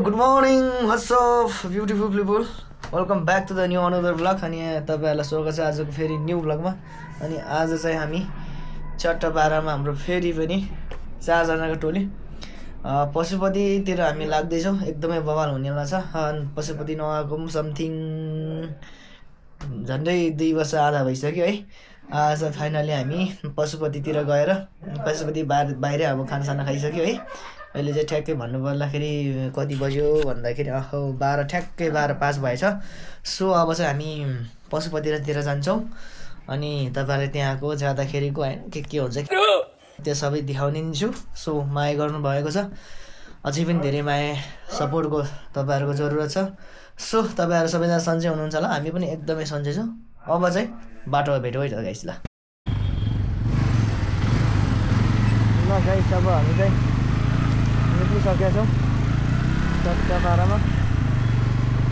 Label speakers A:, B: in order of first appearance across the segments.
A: Good morning what's up beautiful people welcome back to the new another blog. अनि तपाईहरुलाई स्वागत छ आजको फेरि न्यू ब्लगमा। अनि आज चाहिँ हामी चट्टपारामा हाम्रो फेरि पनि 4 जनाको टोली पशुपतितिर हामी लाग्दैछौँ। एकदमै बवाल हुनेवाला छ। पशुपति नआएको पनि समथिङ झन्डै 2 वर्ष आधा भइसक्यो है। आज फाइनली हामी पशुपतितिर गएर पशुपति बाहिर अब खानासाना खाइसक्यो है। अहिले चाहिँ ठ्याक्कै भन्नु पर्दाखेरि कति बज्यो भन्दाखेरि 12:05 भएछ। सो अब चाहिँ हामी पशुपतितिर जान्छौँ। अनि तपाईहरुले त्यहाँको जाँदाखेरिको हैन के हुन्छ त्यो सबै देखाउने छु। सो माया गर्नु भएको छ, अझै पनि धेरै माया सपोर्टको तपाईहरुको जरुरत छ। सो तपाईहरु सबैजना सन्चै हुनुहुन्छ होला, हामी पनि एकदमै सन्चै छौँ। अब चाहिँ बाटोमा भेटौँ है त गाइस। ल गाइस अब हामी चाहिँ निस्किसकेका छौँ चट्टपारामा।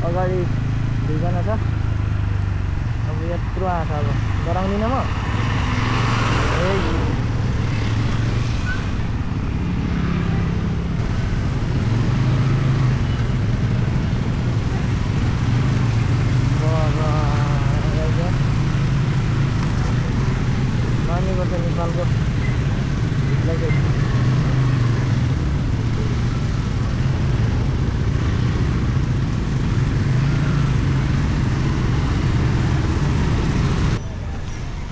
A: अगाडि 2 जना छ। अब यत्रो आछ, अब गराउँदिनँ म। मानिको चाहिँ नेपालको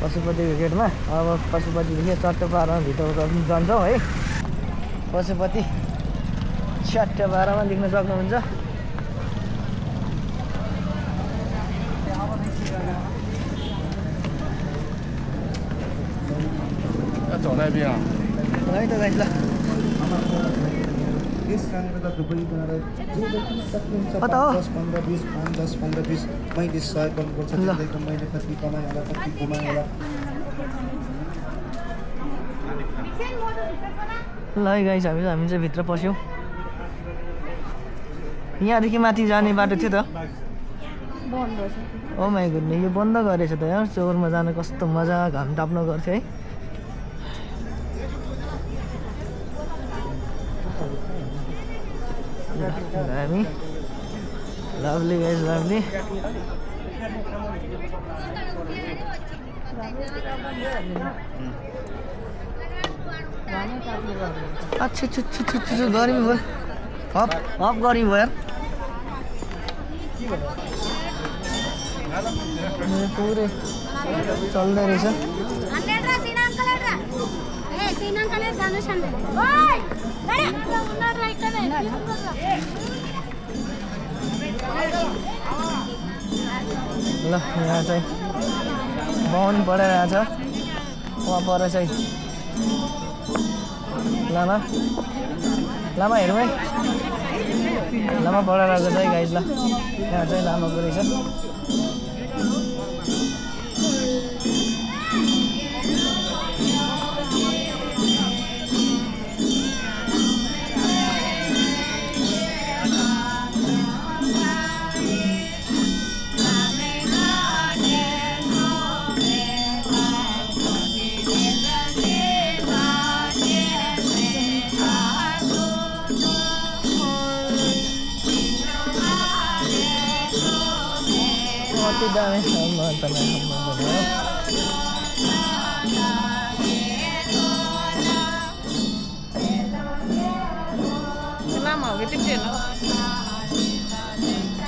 A: पशुपतिको गेटमा। अब पशुपतिदेखि चट्टपारामा भित्र जान्छौँ है। पशुपति चट्टपारामा देख्न सक्नुहुन्छ। है त गाइस। ल कता हो? 10, 15, 20, 5, 10, 15, 20, 35, 100 गर्नुपर्छ। त्यसको मैले कति कमाएँ होला, कति कमाएँ होला। ल है गाइस, हामी चाहिँ भित्र पस्यौँ। यहाँदेखि माथि जाने बाटो थियो त। ओ माई गुडनेस, यो बन्द गरेछ त यार। चौरमा जान कस्तो मजा, घाम टाप्न गर्थ्यो है। हामी लभली गाइस, लभली। अच्छा गर्मी भयो, हप गर्मी भयो यार। पुरै चल्दै रहेछ। ल यहाँ चाहिँ बाहुन पढाइरहेको छ। वहाँ पर चाहिँ लामा हेरौँ है। लामा पढाइरहेको छ है गाइस। ल यहाँ चाहिँ लामाको रहेछ। Dami lama gitu deh.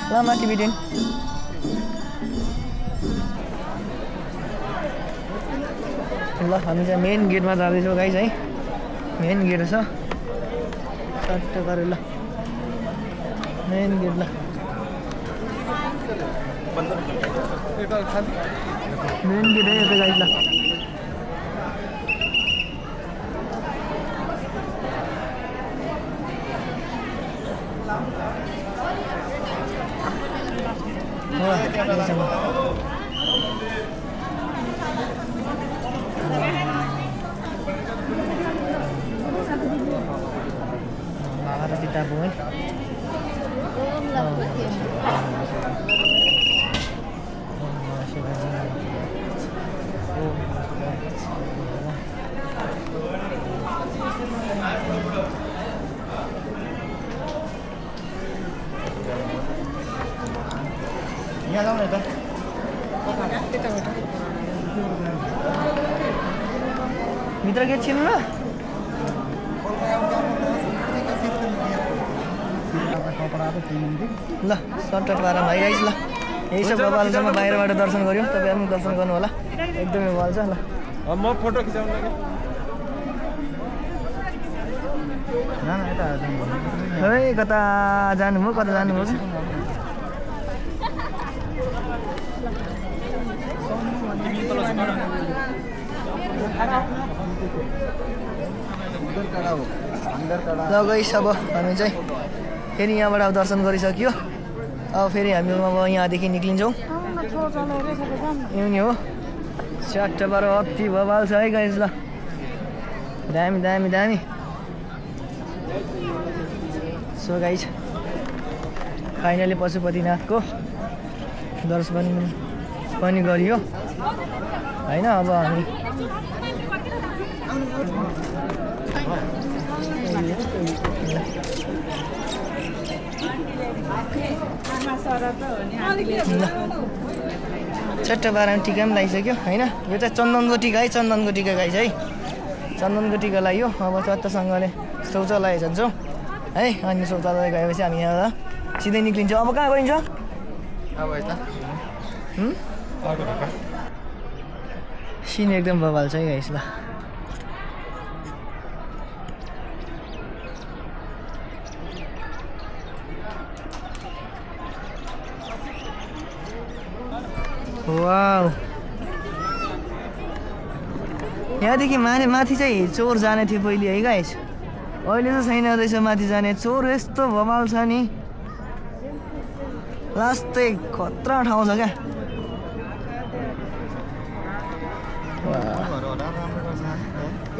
A: Lama dibikin. ल हामी चाहिँ मेन गेटमा जाँदैछौँ गाइस है। मेन गेट छ सट्ट गरेर। ल मेन गेट। ल मेन गेट है यो गाइस। ल किताब हो है। यहाँ जाउँ न त भित्र गेट छिर्नु ल ल सर्टकट पारा भाइ गाइस ल यही सब बबालसम्म बाहिरबाट दर्शन गर्यो तपाईहरु पनि दर्शन गर्नु होला एकदमै बबाल छ ल
B: म फोटो खिचाउन लाग्यो
A: ना यता है कता जानु हो कता जानु हो ल गाइस अब हामी चाहिँ फेरि यहाँबाट अब दर्शन गरिसक्यो अब फेरि हामी अब यहाँदेखि निक्लिन्छौँ यो नि हो च्याट्टबाट अति बबाल छ है गाइस ल दामी दामी दामी सो गाइस फाइनली पशुपतिनाथको दर्शन पनि गरियो हैन अब हामी चट्ट बाह्र टिका पनि लगाइसक्यो होइन यो चाहिँ चन्दनको टिका है चन्दनको टिका गाइस है चन्दनको टिका लगायो अब चट्टसँगले शौचालय जान्छौँ है अनि शौचालय गएपछि हामी यहाँ सिधै निक्लिन्छौँ अब कहाँ गइन्छ
B: अब यता
A: सिन एकदम बबाल छ है गाइस ल वाउ यहाँदेखि माथि चाहिँ चोर जाने थियो पहिले है गाइस अहिले चाहिँ छैन रहेछ माथि जाने चोर यस्तो बबाल छ नि लास्टै खतरा ठाउँ छ क्या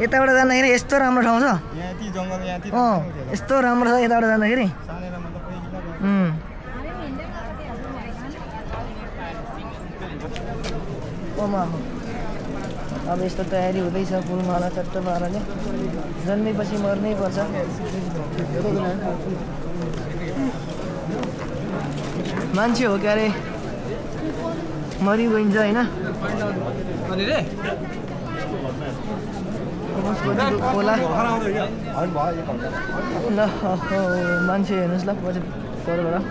A: यताबाट जाँदाखेरि यस्तो राम्रो ठाउँ छ यस्तो राम्रो छ यताबाट जाँदाखेरि अब यस्तो तयारी हुँदैछ फुलमाला चट्ट पाराले जन्मेपछि मर्नै पर्छ मान्छे हो क्या अरे मरि गइन्छ होइन खोला ल मान्छे हेर्नुहोस् ल पछि परबाट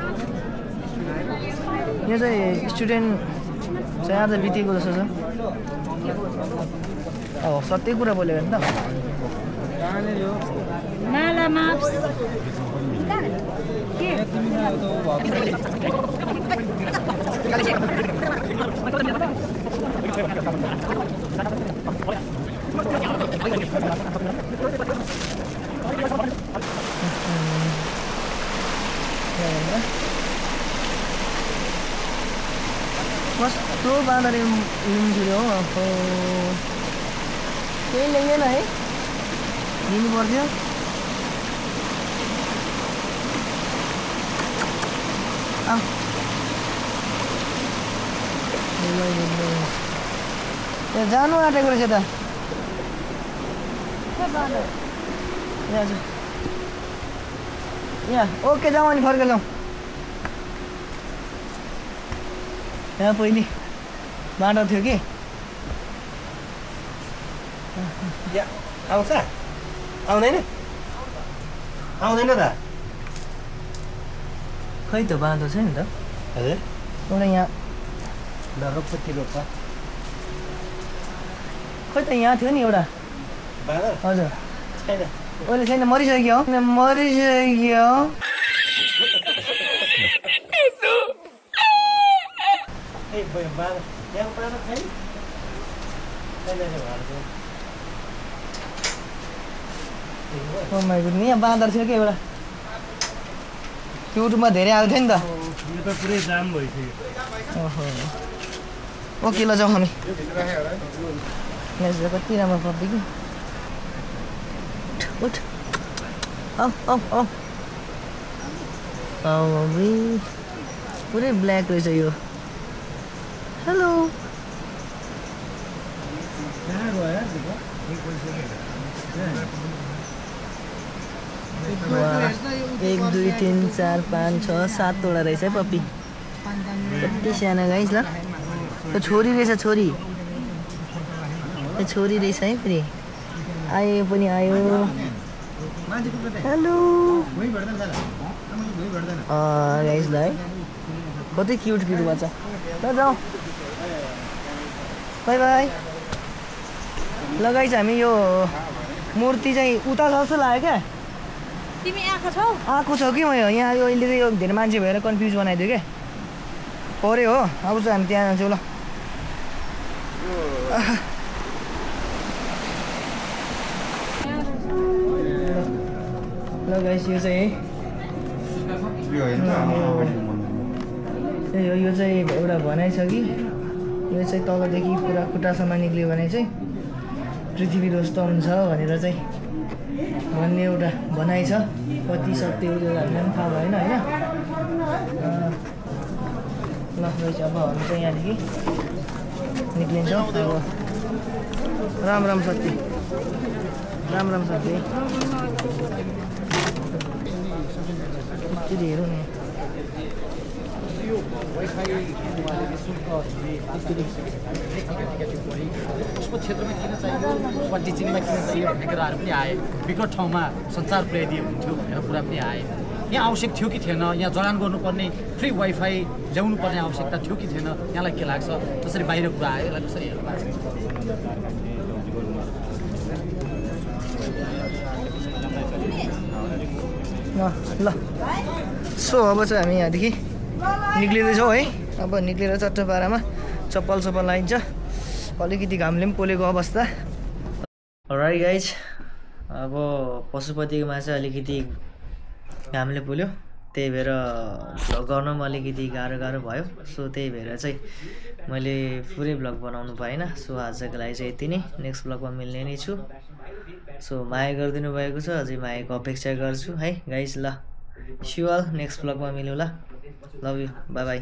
A: यो चाहिँ स्टुडेन्ट चाहिँ आज बितेको जस्तो छ सत्य कुरा बोल्यो भने त कस्तो बाँदर लिन्छु हो केही ल्याइएन है लिनु पर्थ्यो जानु आँटेको रहेछ त यहाँ ओके जाउँ अनि फर्केर जाउँ यहाँ पहिले बाटो थियो कि
B: आउँछ आउँदैन आउँदैन त
A: खै त बाँधो छ नि त
B: हजुर
A: एउटा यहाँ
B: रोप्छ रोप्छ
A: खै त यहाँ थियो नि एउटा हजुर
B: छैन
A: अहिले छैन मरिसक्यो मरिसक्यो यहाँ बाँदर थियो कि एउटा युट्युबमा धेरै आएको थियो नि त
B: यो त पुरै जाम भइसक्यो
A: ओहो ओके ल जाउँ हामी यहाँ कति राम्रो पर्दै कि उठ औ औ औ पुरै ब्ल्याक रहेछ यो हेलो एक दुई तिन चार पाँच छ 7वटा रहेछ है पप्पी कति सानो गाइस ल त्यो छोरी रहेछ छोरी त्यो छोरी रहेछ है फेरि आयो पनि आयो हेलो गाइस ल है कति क्युट क्युट बच्चा ल जाउँ बाई बाई ल गाइस हामी यो मूर्ति चाहिँ उता जस्तो लाग्यो क्या
C: तिमी आएको छौ
A: आएको छ कि म यहाँ यो अहिले चाहिँ यो धेरै मान्छे भएर कन्फ्युज बनाइदियो क्या पऱ्यो हो अब चाहिँ हामी त्यहाँ जान्छौँ ल गाइस यो चाहिँ यो चाहिँ एउटा भनाइ छ कि यो चाहिँ तलदेखि पुरा खुट्टासम्म निक्ल्यो भने चाहिँ पृथ्वी ध्वस्त हुन्छ भनेर चाहिँ भन्ने एउटा भनाइ छ कति सत्य हो त्यो हामीलाई पनि थाहा भएन होइन ल गाइस अब हामी चाहिँ यहाँदेखि निक्लिन्छौँ अब राम राम सत्य राम राम सत्य कति हेरौँ नि
D: उसको क्षेत्रमा किन चाहियो उसको टिचिङमा किन चाहियो भन्ने कुराहरू पनि आए विकट ठाउँमा सञ्चार पुर्याइदिए हुन्थ्यो भनेर कुरा पनि आए यहाँ आवश्यक थियो कि थिएन यहाँ जडान गर्नुपर्ने फ्री वाइफाई ल्याउनु पर्ने आवश्यकता थियो कि थिएन यहाँलाई के लाग्छ जसरी बाहिर कुरा आयो यसलाई कसरी हेर्नु भएको
A: छ ल सो अब चाहिँ हामी यहाँदेखि निक्लिँदैछौँ है अब निक्लेर चट्ट पारामा चप्पल सप्पल लाइन्छ अलिकति घामले पनि पोलेको अवस्था राइट गाइज अब पशुपतिकोमा चाहिँ अलिकति घामले पोल्यो त्यही भएर भ्लग गर्न पनि अलिकति गाह्रो भयो सो त्यही भएर चाहिँ मैले पुरै भ्लग बनाउनु पाइनँ सो आजको लागि चाहिँ यति नै नेक्स्ट भ्लगमा मिल्ने नै छु सो माया गरिदिनु भएको छ अझै मायाको अपेक्षा गर्छु है गाइज ल सी यू अल नेक्स्ट भ्लगमा मिल्नु ल लभ यू बाई बाई